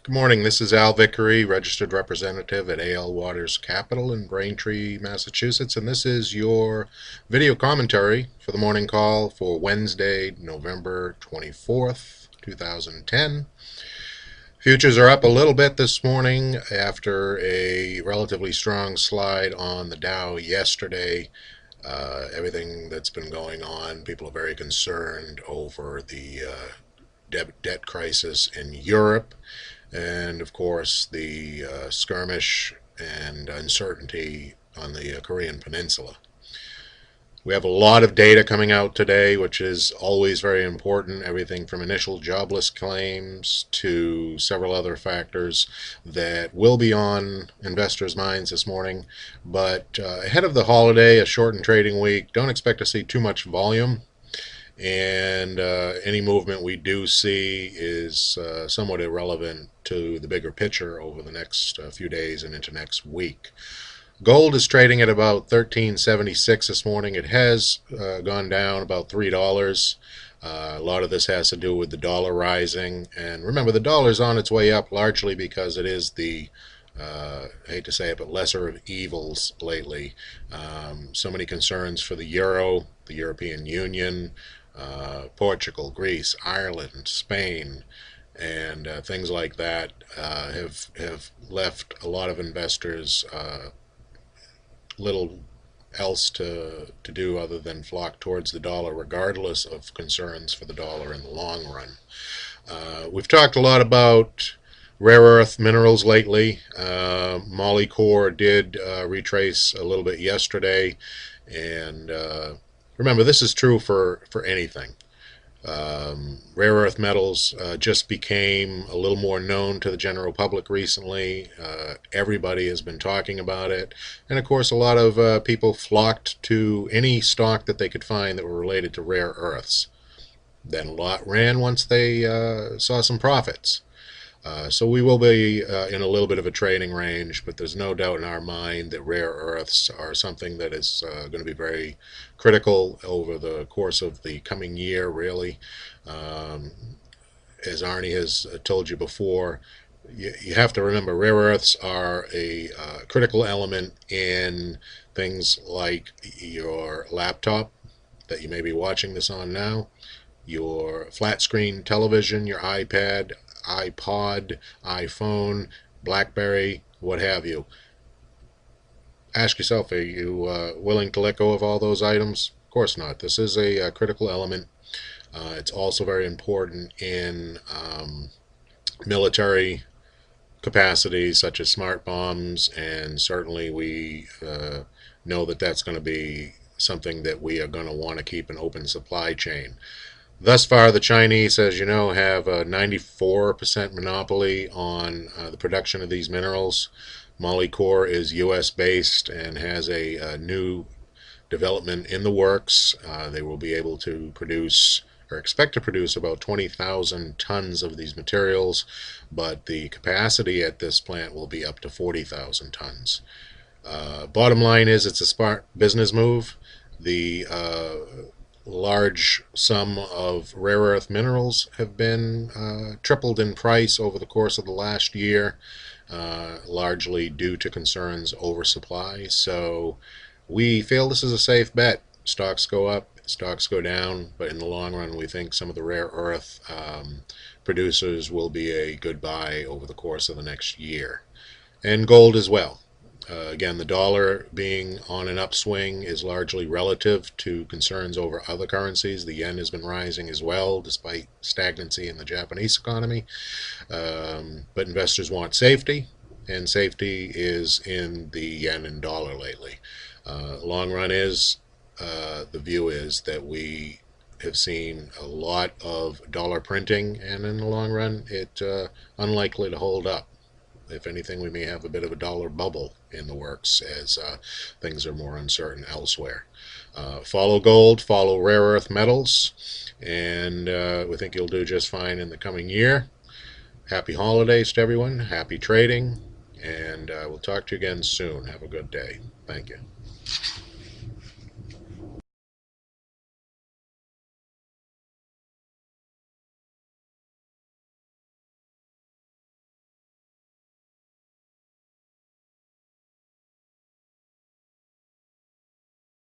Good morning. This is Al Vickery, registered representative at AL Waters Capital in Braintree, Massachusetts, and this is your video commentary for the morning call for Wednesday, November 24th, 2010. Futures are up a little bit this morning after a relatively strong slide on the Dow yesterday. Everything that's been going on, people are very concerned over the debt crisis in Europe, and of course the skirmish and uncertainty on the Korean Peninsula. We have a lot of data coming out today, which is always very important. Everything from initial jobless claims to several other factors that will be on investors' minds this morning. But ahead of the holiday, a shortened trading week, don't expect to see too much volume. And any movement we do see is somewhat irrelevant to the bigger picture over the next few days and into next week. Gold is trading at about $13.76 this morning. It has gone down about $3. A lot of this has to do with the dollar rising. And remember, the dollar is on its way up largely because it is the I hate to say it, but lesser of evils lately. So many concerns for the euro, the European Union, Portugal, Greece, Ireland, Spain, and things like that have left a lot of investors little else to do other than flock towards the dollar, regardless of concerns for the dollar in the long run. We've talked a lot about rare earth minerals lately. Molycorp did retrace a little bit yesterday, and remember, this is true for anything. Rare earth metals just became a little more known to the general public recently. Everybody has been talking about it, and of course a lot of people flocked to any stock that they could find that were related to rare earths. Then a lot ran once they saw some profits. So we will be in a little bit of a trading range, but there's no doubt in our mind that rare earths are something that is going to be very critical over the course of the coming year, really. As Arnie has told you before, you have to remember rare earths are a critical element in things like your laptop that you may be watching this on now, your flat screen television, your iPad, iPod, iPhone, BlackBerry, what have you. Ask yourself, are you willing to let go of all those items? Of course not. This is a critical element. It's also very important in military capacities such as smart bombs, and certainly we know that that's going to be something that we are going to want to keep an open supply chain. Thus far, the Chinese, as you know, have a 94% monopoly on the production of these minerals. Molycorp is U.S. based and has a new development in the works. They will be able to produce, or expect to produce, about 20,000 tons of these materials, but the capacity at this plant will be up to 40,000 tons. Bottom line is, it's a smart business move. The large sum of rare earth minerals have been tripled in price over the course of the last year, largely due to concerns over supply. So we feel this is a safe bet. Stocks go up, stocks go down, but in the long run we think some of the rare earth producers will be a good buy over the course of the next year. And gold as well. Again, the dollar being on an upswing is largely relative to concerns over other currencies. The yen has been rising as well, despite stagnancy in the Japanese economy. But investors want safety, and safety is in the yen and dollar lately. Long run is, the view is that we have seen a lot of dollar printing, and in the long run, it's unlikely to hold up. If anything, we may have a bit of a dollar bubble in the works as things are more uncertain elsewhere. Follow gold, follow rare earth metals, and we think you'll do just fine in the coming year. Happy holidays to everyone, happy trading, and we'll talk to you again soon. Have a good day. Thank you.